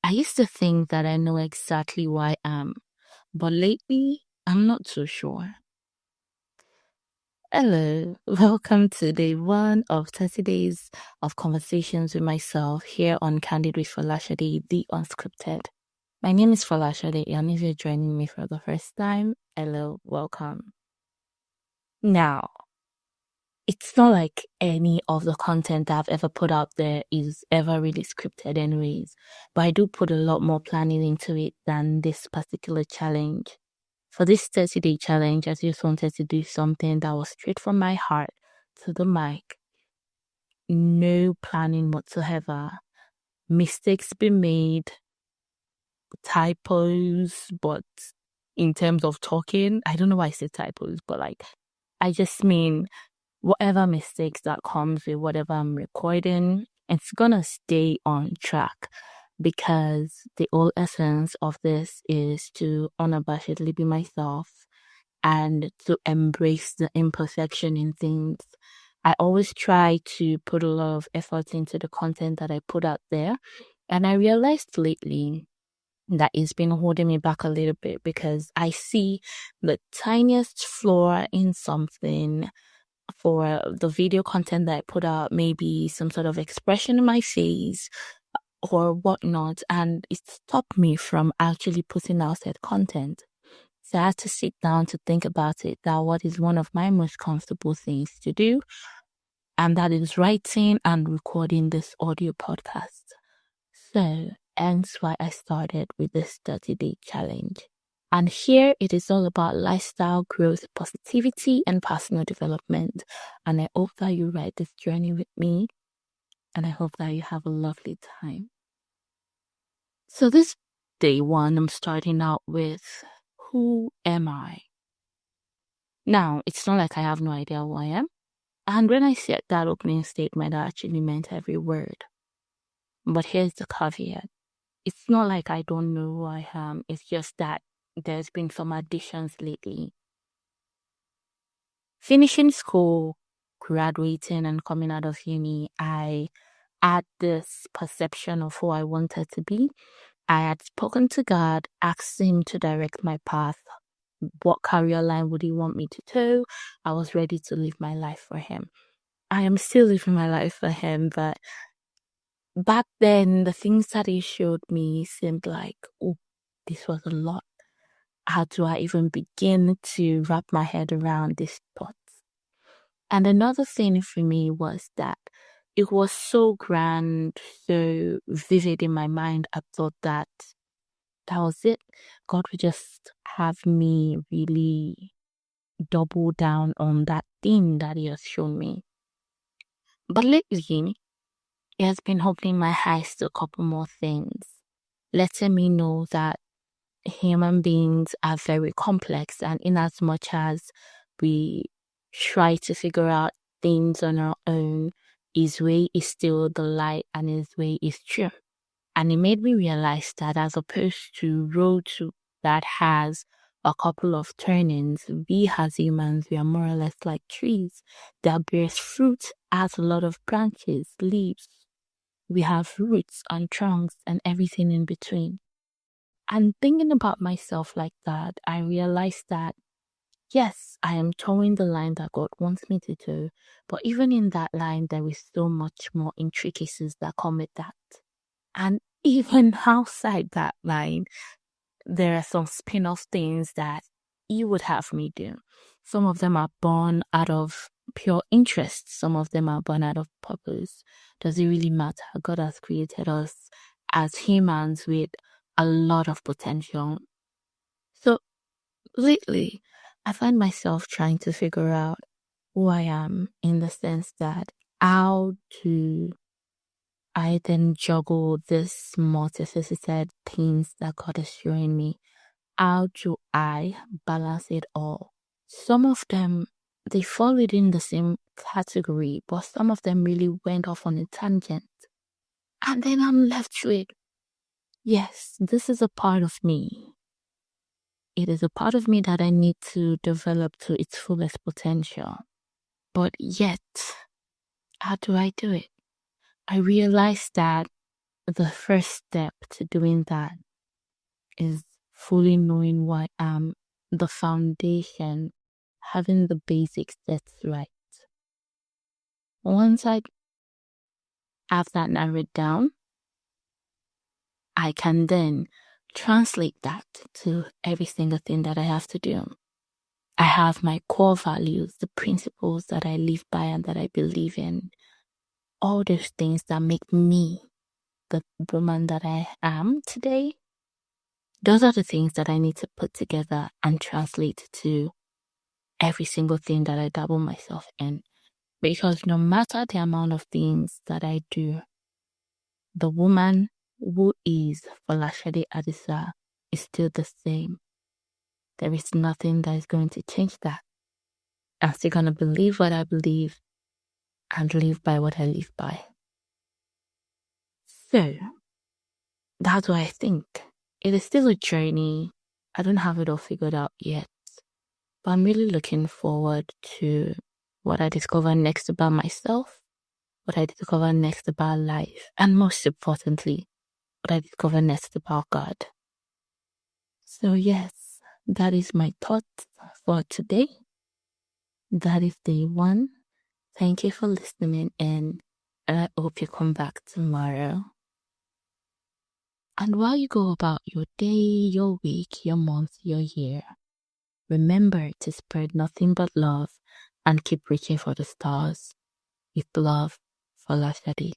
I used to think that I know exactly who I am, but lately I'm not so sure. Hello, welcome to day one of 30 days of conversations with myself here on Candid with Falashade, the unscripted. My name is Falashade, and if you're joining me for the first time, hello, welcome. Now, it's not like any of the content I've ever put out there is ever really scripted, anyways, but I do put a lot more planning into it than this particular challenge. For this 30-day challenge, I just wanted to do something that was straight from my heart to the mic. No planning whatsoever. Mistakes be made, typos, but in terms of talking, I don't know why I say typos, but I just mean whatever mistakes that comes with whatever I'm recording, it's gonna stay on track because the whole essence of this is to unabashedly be myself and to embrace the imperfection in things. I always try to put a lot of effort into the content that I put out there. And I realized lately that it's been holding me back a little bit because I see the tiniest flaw in something for the video content that I put out, maybe some sort of expression in my face or whatnot, and it stopped me from actually putting out said content. So I had to sit down to think about it, that what is one of my most comfortable things to do, and that is writing and recording this audio podcast. So hence why I started with this 30-day challenge. And here it is all about lifestyle growth, positivity, and personal development. And I hope that you ride this journey with me, and I hope that you have a lovely time. So this day one, I'm starting out with, who am I? Now, it's not like I have no idea who I am. And when I said that opening statement, I actually meant every word. But here's the caveat. It's not like I don't know who I am. It's just that there's been some additions lately. Finishing school, graduating, and coming out of uni, I had this perception of who I wanted to be. I had spoken to God, asked Him to direct my path. What career line would He want me to toe? I was ready to live my life for Him. I am still living my life for Him, but back then, the things that He showed me seemed like, oh, this was a lot. How do I even begin to wrap my head around these thoughts? And another thing for me was that it was so grand, so vivid in my mind. I thought that was it. God would just have me really double down on that thing that He has shown me. But lately, He has been opening my eyes to a couple more things, letting me know that human beings are very complex, and in as much as we try to figure out things on our own, His way is still the light and His way is true. And it made me realize that as opposed to roads that has a couple of turnings, we as humans, we are more or less like trees that bears fruit, has a lot of branches, leaves. We have roots and trunks and everything in between. And thinking about myself like that, I realized that yes, I am towing the line that God wants me to do, but even in that line, there is so much more intricacies that come with that. And even outside that line, there are some spin off things that He would have me do. Some of them are born out of pure interest, some of them are born out of purpose. Does it really matter? God has created us as humans with a lot of potential. So lately, I find myself trying to figure out who I am, in the sense that how do I then juggle this multifaceted things that God is showing me? How do I balance it all? Some of them, they fall within the same category, but some of them really went off on a tangent. And then I'm left with, yes, this is a part of me. It is a part of me that I need to develop to its fullest potential. But yet, how do I do it? I realized that the first step to doing that is fully knowing who I am, the foundation, having the basics set right. Once I have that narrowed down, I can then translate that to every single thing that I have to do. I have my core values, the principles that I live by and that I believe in, all those things that make me the woman that I am today. Those are the things that I need to put together and translate to every single thing that I dabble myself in. Because no matter the amount of things that I do, the woman who is Folashade Adisa is still the same. There is nothing that is going to change that. I'm still going to believe what I believe and live by what I live by. So, that's what I think. It is still a journey. I don't have it all figured out yet. But I'm really looking forward to what I discover next about myself, what I discover next about life, and most importantly, what I discover next about God. So yes, that is my thoughts for today. That is day one. Thank you for listening in, and I hope you come back tomorrow. And while you go about your day, your week, your month, your year, remember to spread nothing but love and keep reaching for the stars. With love, Folashade.